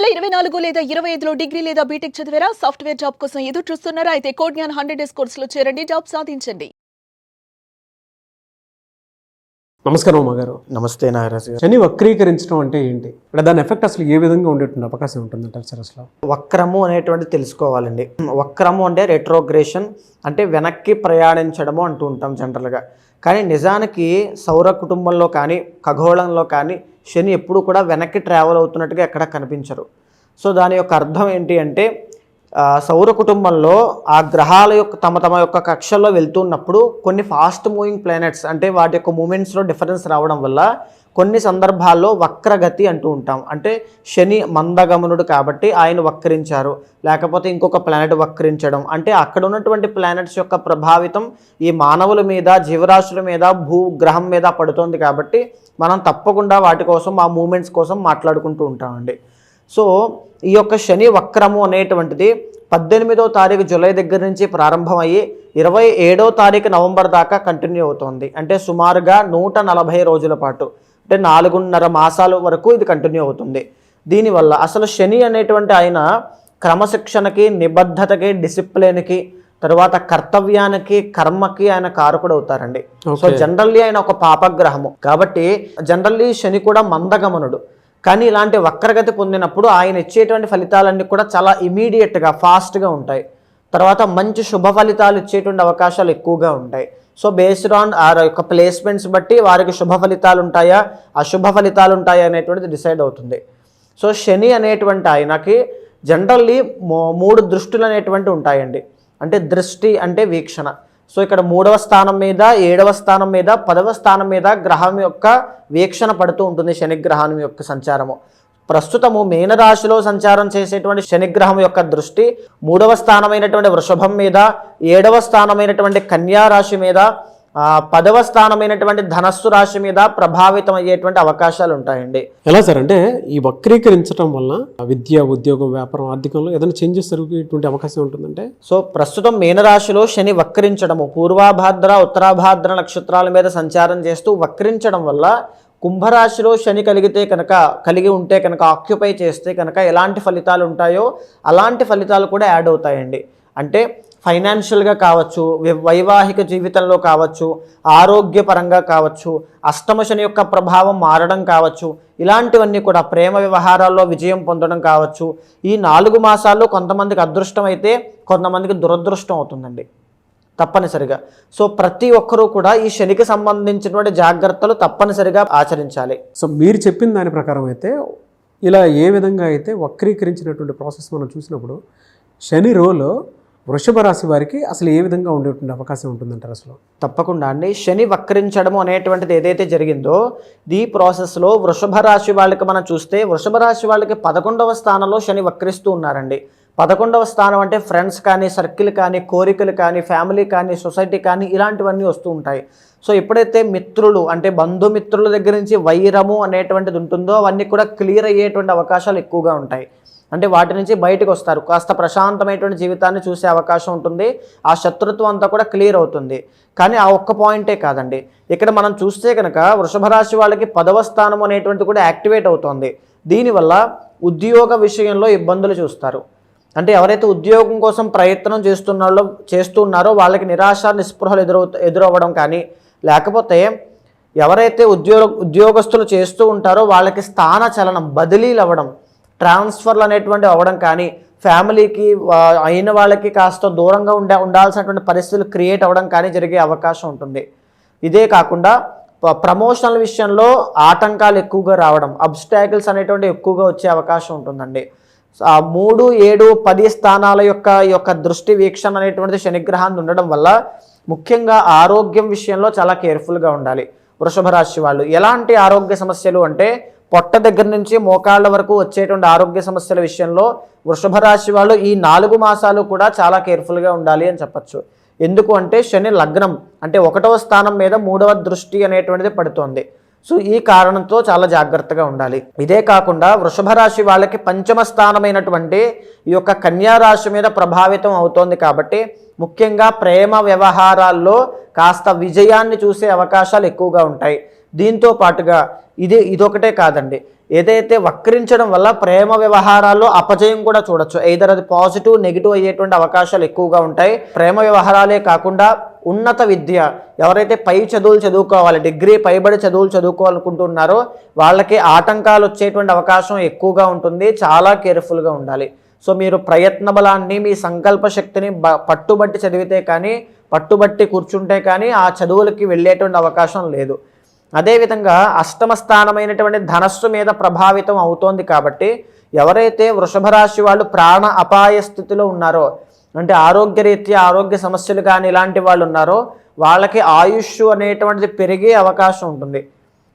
2024 లేదా 25లో డిగ్రీ లేదా బీటెక్ చదివారా? సాఫ్ట్వేర్ జాబ్ కోసం ఎదురు చూస్తున్నారా? అయితే కోడ్ జ్ఞాన్ 100 డేస్ కోర్సులో చేరండి, జాబ్ సాధించండి. నమస్కారం అమ్మగారు. నమస్తే నాగరాజు గారు. శని వక్రీకరించడం అంటే ఏంటి? దాని ఎఫెక్ట్ అసలు ఏ విధంగా ఉండేటువంటి అవకాశం ఉంటుందంటారు సార్? అసలు వక్రము అనేటువంటిది తెలుసుకోవాలండి. వక్రము అంటే రెట్రోగ్రేషన్, అంటే వెనక్కి ప్రయాణించడము అంటూ ఉంటాం జనరల్గా. కానీ నిజానికి సౌర కుటుంబంలో కానీ ఖగోళంలో కానీ శని ఎప్పుడు కూడా వెనక్కి ట్రావెల్ అవుతున్నట్టుగా ఎక్కడ కనిపించరు. సో దాని యొక్క అర్థం ఏంటి అంటే సౌర కుటుంబంలో ఆ గ్రహాల యొక్క తమ యొక్క కక్షల్లో వెళ్తున్నప్పుడు కొన్ని ఫాస్ట్ మూవింగ్ ప్లానెట్స్, అంటే వాటి యొక్క మూమెంట్స్లో డిఫరెన్స్ రావడం వల్ల కొన్ని సందర్భాల్లో వక్రగతి అంటూ ఉంటాం. అంటే శని మందగమనుడు కాబట్టి ఆయన వక్రించారు, లేకపోతే ఇంకొక ప్లానెట్ వక్రించడం, అంటే అక్కడ ఉన్నటువంటి ప్లానెట్స్ యొక్క ప్రభావితం ఈ మానవుల మీద, జీవరాశుల మీద, భూగ్రహం మీద పడుతుంది. కాబట్టి మనం తప్పకుండా వాటి కోసం, ఆ మూమెంట్స్ కోసం మాట్లాడుకుంటూ ఉంటామండి. సో ఈ యొక్క శని వక్రము అనేటువంటిది 18వ తారీఖు జూలై దగ్గర నుంచి ప్రారంభమయ్యి 27వ తారీఖు నవంబర్ దాకా కంటిన్యూ అవుతుంది. అంటే సుమారుగా 140 రోజుల పాటు, అంటే 4.5 మాసాల వరకు ఇది కంటిన్యూ అవుతుంది. దీనివల్ల అసలు శని అనేటువంటి ఆయన క్రమశిక్షణకి, నిబద్ధతకి, డిసిప్లిన్కి, తర్వాత కర్తవ్యానికి, కర్మకి ఆయన కారకుడు అవుతారండి. సో జనరల్లీ ఆయన ఒక పాపగ్రహము కాబట్టి జనరల్లీ శని కూడా మందగమనుడు. కానీ ఇలాంటి వక్రగతి పొందినప్పుడు ఆయన ఇచ్చేటువంటి ఫలితాలన్నీ కూడా చాలా ఇమీడియట్గా, ఫాస్ట్గా ఉంటాయి. తర్వాత మంచి శుభ ఫలితాలు ఇచ్చేటువంటి అవకాశాలు ఎక్కువగా ఉంటాయి. సో బేస్డ్ ఆన్ ఆ యొక్క ప్లేస్మెంట్స్ బట్టి వారికి శుభ ఫలితాలు ఉంటాయా, అశుభ ఫలితాలు ఉంటాయా అనేటువంటిది డిసైడ్ అవుతుంది. సో శని అనేటువంటి ఆయనకి జనరల్లీ 3 దృష్టులు అనేటువంటి ఉంటాయండి. అంటే దృష్టి అంటే వీక్షణ. సో ఇక్కడ 3వ స్థానం మీద, 7వ స్థానం మీద, 10వ స్థానం మీద గ్రహం యొక్క వీక్షణ పడుతూ ఉంటుంది. శనిగ్రహం యొక్క సంచారము ప్రస్తుతము మీనరాశిలో సంచారం చేసేటువంటి శనిగ్రహం యొక్క దృష్టి 3వ స్థానమైనటువంటి వృషభం మీద, 7వ స్థానమైనటువంటి కన్యా రాశి మీద, 10వ స్థానమైనటువంటి ధనస్సు రాశి మీద ప్రభావితం అయ్యేటువంటి అవకాశాలు ఉంటాయండి. ఎలా సార్? అంటే ఈ వక్రీకరించడం వల్ల విద్య, ఉద్యోగం, వ్యాపారం, ఆర్థికంలో ఏదైనా చేంజెస్ జరిగేటువంటి అవకాశం ఉంటుందంటే? సో ప్రస్తుతం మీనరాశిలో శని వక్రించడము, పూర్వాభాద్ర, ఉత్తరాభాద్ర నక్షత్రాల మీద సంచారం చేస్తూ వక్రించడం వల్ల కుంభరాశిలో శని కలిగి ఉంటే కనుక, ఆక్యుపై చేస్తే కనుక ఎలాంటి ఫలితాలు ఉంటాయో అలాంటి ఫలితాలు కూడా యాడ్ అవుతాయండి. అంటే ఫైనాన్షియల్గా కావచ్చు, వైవాహిక జీవితంలో కావచ్చు, ఆరోగ్యపరంగా కావచ్చు, అష్టమ శని యొక్క ప్రభావం మారడం కావచ్చు, ఇలాంటివన్నీ కూడా ప్రేమ వ్యవహారాల్లో విజయం పొందడం కావచ్చు. ఈ 4 మాసాల్లో కొంతమందికి అదృష్టం అయితే కొంతమందికి దురదృష్టం అవుతుందండి తప్పనిసరిగా. సో ప్రతి ఒక్కరూ కూడా ఈ శనికి సంబంధించినటువంటి జాగ్రత్తలు తప్పనిసరిగా ఆచరించాలి. సో మీరు చెప్పిన దాని ప్రకారం అయితే ఇలా ఏ విధంగా అయితే వక్రీకరించినటువంటి ప్రాసెస్ మనం చూసినప్పుడు శని రోలో వృషభ రాశి వారికి అసలు ఏ విధంగా ఉండేటువంటి అవకాశం ఉంటుందంటారు? అసలు తప్పకుండా అండి. శని వక్రించడము అనేటువంటిది ఏదైతే జరిగిందో ఈ ప్రాసెస్లో వృషభ రాశి వాళ్ళకి మనం చూస్తే, వృషభ రాశి వాళ్ళకి 11వ స్థానంలో శని వక్రిస్తూ ఉన్నారండి. 11వ స్థానం అంటే ఫ్రెండ్స్ కానీ, సర్కిల్ కానీ, కోరికలు కానీ, ఫ్యామిలీ కానీ, సొసైటీ కానీ, ఇలాంటివన్నీ వస్తూ ఉంటాయి. సో ఎప్పుడైతే మిత్రులు అంటే బంధుమిత్రుల దగ్గర నుంచి వైరము అనేటువంటిది ఉంటుందో అవన్నీ కూడా క్లియర్ అయ్యేటువంటి అవకాశాలు ఎక్కువగా ఉంటాయి. అంటే వాటి నుంచి బయటకు వస్తారు, కాస్త ప్రశాంతమైనటువంటి జీవితాన్ని చూసే అవకాశం ఉంటుంది. ఆ శత్రుత్వం అంతా కూడా క్లియర్ అవుతుంది. కానీ ఆ ఒక్క పాయింటే కాదండి, ఇక్కడ మనం చూస్తే కనుక వృషభ రాశి వాళ్ళకి 10వ స్థానం అనేటువంటి కూడా యాక్టివేట్ అవుతుంది. దీనివల్ల ఉద్యోగ విషయంలో ఇబ్బందులు చూస్తారు. అంటే ఎవరైతే ఉద్యోగం కోసం ప్రయత్నం చేస్తున్నారో వాళ్ళకి నిరాశ, నిస్పృహలు ఎదురవ్వడం కానీ, లేకపోతే ఎవరైతే ఉద్యోగస్తులు చేస్తూ ఉంటారో వాళ్ళకి స్థాన చలనం, బదిలీలు అవ్వడం, ట్రాన్స్ఫర్లు అనేటువంటి అవ్వడం కానీ, ఫ్యామిలీకి అయిన వాళ్ళకి కాస్త దూరంగా ఉండాల్సినటువంటి పరిస్థితులు క్రియేట్ అవ్వడం కానీ జరిగే అవకాశం ఉంటుంది. ఇదే కాకుండా ప్రమోషనల్ విషయంలో ఆటంకాలు ఎక్కువగా రావడం, అబ్స్టాకిల్స్ అనేటువంటి ఎక్కువగా వచ్చే అవకాశం ఉంటుందండి. 3, 7, 10 స్థానాల యొక్క దృష్టి వీక్షణ అనేటువంటిది శనిగ్రహాన్ని ఉండడం వల్ల ముఖ్యంగా ఆరోగ్యం విషయంలో చాలా కేర్ఫుల్గా ఉండాలి వృషభ రాశి వాళ్ళు. ఎలాంటి ఆరోగ్య సమస్యలు అంటే పొట్ట దగ్గర నుంచి మోకాళ్ళ వరకు వచ్చేటువంటి ఆరోగ్య సమస్యల విషయంలో వృషభ రాశి వాళ్ళు ఈ 4 మాసాలు కూడా చాలా కేర్ఫుల్గా ఉండాలి అని చెప్పచ్చు. ఎందుకు అంటే శని లగ్నం, అంటే 1వ స్థానం మీద 3వ దృష్టి అనేటువంటిది పడుతోంది. సో ఈ కారణంతో చాలా జాగ్రత్తగా ఉండాలి. ఇదే కాకుండా వృషభ రాశి వాళ్ళకి 5వ స్థానమైనటువంటి ఈ యొక్క కన్యా రాశి మీద ప్రభావితం అవుతోంది. కాబట్టి ముఖ్యంగా ప్రేమ వ్యవహారాల్లో కాస్త విజయాన్ని చూసే అవకాశాలు ఎక్కువగా ఉంటాయి. దీంతో పాటుగా ఇదొకటే కాదండి, ఏదైతే వక్రించడం వల్ల ప్రేమ వ్యవహారాల్లో అపజయం కూడా చూడొచ్చు. ఎయిదర్ అది పాజిటివ్ నెగిటివ్ అయ్యేటువంటి అవకాశాలు ఎక్కువగా ఉంటాయి. ప్రేమ వ్యవహారాలే కాకుండా ఉన్నత విద్య, ఎవరైతే పై చదువులు చదువుకోవాలి, డిగ్రీ పైబడి చదువులు చదువుకోవాలనుకుంటున్నారో వాళ్ళకి ఆటంకాలు వచ్చేటువంటి అవకాశం ఎక్కువగా ఉంటుంది. చాలా కేర్ఫుల్గా ఉండాలి. సో మీరు ప్రయత్న బలాన్ని, మీ సంకల్ప శక్తిని పట్టుబట్టి చదివితే కానీ, పట్టుబట్టి కూర్చుంటే కానీ ఆ చదువులకి వెళ్ళేటువంటి అవకాశం లేదు. అదేవిధంగా అష్టమ స్థానమైనటువంటి ధనస్సు మీద ప్రభావితం అవుతోంది కాబట్టి ఎవరైతే వృషభ రాశి వాళ్ళు ప్రాణ అపాయ స్థితిలో ఉన్నారో, అంటే ఆరోగ్యరీత్యా ఆరోగ్య సమస్యలు కానీ ఇలాంటి వాళ్ళు ఉన్నారో వాళ్ళకి ఆయుష్ అనేటువంటిది పెరిగే అవకాశం ఉంటుంది.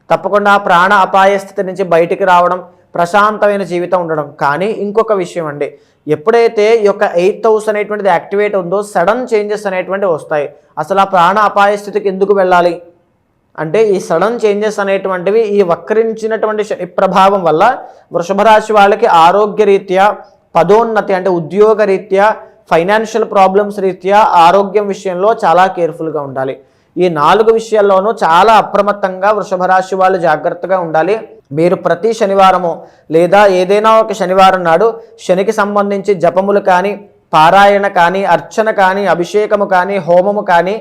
తప్పకుండా ప్రాణ అపాయ స్థితి నుంచి బయటికి రావడం, ప్రశాంతమైన జీవితం ఉండడం. కానీ ఇంకొక విషయం అండి, ఎప్పుడైతే ఈ యొక్క 8th హౌస్ అనేటువంటిది యాక్టివేట్ ఉందో సడన్ చేంజెస్ అనేటువంటివి వస్తాయి. అసలు ఆ ప్రాణ అపాయ స్థితికి ఎందుకు వెళ్ళాలి అంటే, ఈ సడన్ చేంజెస్ అనేటువంటివి ఈ వక్రించినటువంటి శని ప్రభావం వల్ల వృషభ రాశి వాళ్ళకి ఆరోగ్యరీత్యా, పదోన్నతి అంటే ఉద్యోగ రీత్యా, ఫైనాన్షియల్ ప్రాబ్లమ్స్ రీత్యా ఆరోగ్యం విషయంలో చాలా కేర్ఫుల్గా ఉండాలి. ఈ 4 విషయాల్లోనూ చాలా అప్రమత్తంగా వృషభ రాశి వాళ్ళు జాగ్రత్తగా ఉండాలి. మీరు ప్రతి శనివారము లేదా ఏదైనా ఒక శనివారం నాడు శనికి సంబంధించి జపములు కానీ, పారాయణ కానీ, అర్చన కానీ, అభిషేకము కానీ, హోమము కానీ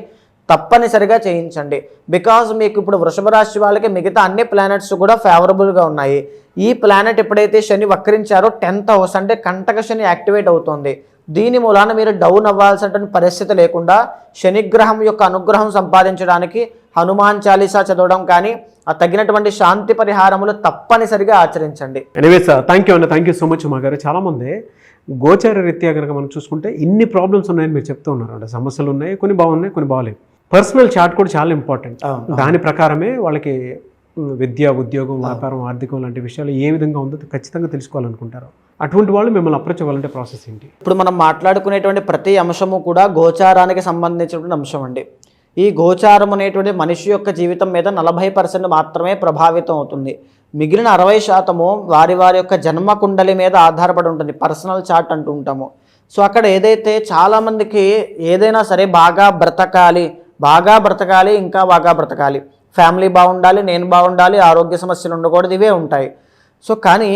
తప్పనిసరిగా చేయించండి. బికాజ్ మీకు ఇప్పుడు వృషభ రాశి వాళ్ళకి మిగతా అన్ని ప్లానెట్స్ కూడా ఫేవరబుల్గా ఉన్నాయి. ఈ ప్లానెట్ ఎప్పుడైతే శని వక్రించారో 10th హౌస్ అంటే కంటక శని యాక్టివేట్ అవుతుంది. దీని మూలాన మీరు డౌన్ అవ్వాల్సినటువంటి పరిస్థితి లేకుండా శనిగ్రహం యొక్క అనుగ్రహం సంపాదించడానికి హనుమాన్ చాలీసా చదవడం కానీ, ఆ తగినటువంటి శాంతి పరిహారములు తప్పనిసరిగా ఆచరించండి. Anyways thank you so much Uma గారు. చాలామంది గోచార రీత్యా కనుక మనం చూసుకుంటే ఇన్ని ప్రాబ్లమ్స్ ఉన్నాయని మీరు చెప్తూ ఉన్నారు. అంటే సమస్యలు ఉన్నాయి, కొన్ని బాగున్నాయి, కొన్ని బాగాలేవు. పర్సనల్ చార్ట్ కూడా చాలా ఇంపార్టెంట్. దాని ప్రకారమే వాళ్ళకి విద్య, ఉద్యోగం, వ్యాపారం, ఆర్థికం లాంటి విషయాలు ఏ విధంగా ఉందో ఖచ్చితంగా తెలుసుకోవాలనుకుంటారు. అటువంటి వాళ్ళు మిమ్మల్ని అప్రోచ్ అవ్వాలంటే ప్రాసెస్ ఏంటి? ఇప్పుడు మనం మాట్లాడుకునేటువంటి ప్రతి అంశము కూడా గోచారానికి సంబంధించినటువంటి అంశం అండి. ఈ గోచారం అనేటువంటి మనిషి యొక్క జీవితం మీద 40% మాత్రమే ప్రభావితం అవుతుంది. మిగిలిన 60% వారి యొక్క జన్మ కుండలి మీద ఆధారపడి ఉంటుంది. పర్సనల్ చార్ట్ అంటూ ఉంటాము. సో అక్కడ ఏదైతే చాలామందికి ఏదైనా సరే బాగా బ్రతకాలి, ఇంకా బాగా బ్రతకాలి, ఫ్యామిలీ బాగుండాలి, నేను బాగుండాలి, ఆరోగ్య సమస్యలు ఉండకూడదు, ఇవే ఉంటాయి. సో కానీ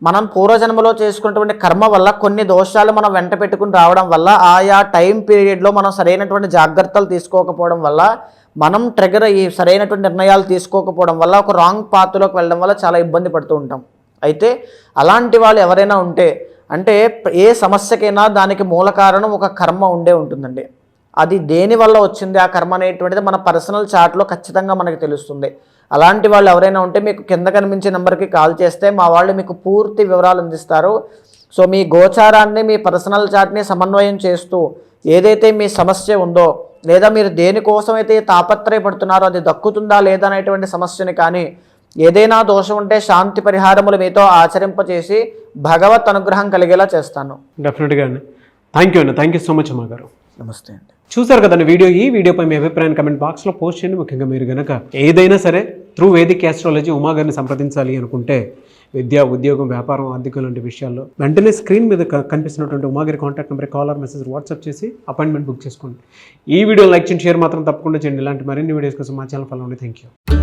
మనం పూర్వజన్మలో చేసుకున్నటువంటి కర్మ వల్ల కొన్ని దోషాలు మనం వెంట పెట్టుకుని రావడం వల్ల, ఆయా టైం పీరియడ్లో మనం సరైనటువంటి జాగ్రత్తలు తీసుకోకపోవడం వల్ల, మనం ట్రిగర్ ఈ సరైనటువంటి నిర్ణయాలు తీసుకోకపోవడం వల్ల ఒక రాంగ్ పాత్లోకి వెళ్ళడం వల్ల చాలా ఇబ్బంది పడుతూ ఉంటాం. అయితే అలాంటి వాళ్ళు ఎవరైనా ఉంటే, అంటే ఏ సమస్యకైనా దానికి మూల కారణం ఒక కర్మ ఉంటుందండి. అది దేని వల్ల వచ్చింది ఆ కర్మ అనేటువంటిది మన పర్సనల్ చార్ట్లో ఖచ్చితంగా మనకి తెలుస్తుంది. అలాంటి వాళ్ళు ఎవరైనా ఉంటే మీకు కింద కనిపించే నెంబర్కి కాల్ చేస్తే మా వాళ్ళు మీకు పూర్తి వివరాలు అందిస్తారు. సో మీ గోచారాన్ని, మీ పర్సనల్ చార్ట్ని సమన్వయం చేస్తూ ఏదైతే మీ సమస్య ఉందో, లేదా మీరు దేనికోసం అయితే తాపత్రయపడుతున్నారో అది దక్కుతుందా లేదా అనేటువంటి సమస్యని కానీ, ఏదైనా దోషం ఉంటే శాంతి పరిహారములు మీతో ఆచరింపచేసి భగవత్ అనుగ్రహం కలిగేలా చేస్తాను. డెఫినెట్గా అండి. థ్యాంక్ యూ సో మచ్ అమ్మా గారు. నమస్తే అండి. చూసారు కదండి ఈ వీడియోపై మీ అభిప్రాయాన్ని కమెంట్ బాక్స్లో పోస్ట్ చేయండి. ముఖ్యంగా మీరు కనుక ఏదైనా సరే త్రూ వేదిక్ ఆస్ట్రాలజీ ఉమా గారిని సంప్రదించాలి అనుకుంటే, విద్య, ఉద్యోగం, వ్యాపారం, ఆర్థికం లాంటి విషయాల్లో వెంటనే స్క్రీన్ మీద కనిపిస్తున్నటువంటి ఉమా గారి contact number call or message WhatsApp చేసి అపాయింట్మెంట్ బుక్ చేసుకోండి. ఈ వీడియో లైక్ చేయండి, షేర్ మాత్రం తప్పకుండా చేయండి. ఇలాంటి మరిన్ని వీడియోస్ కోసం మా ఛానల్ ఫాలో అవ్వండి. Thank you.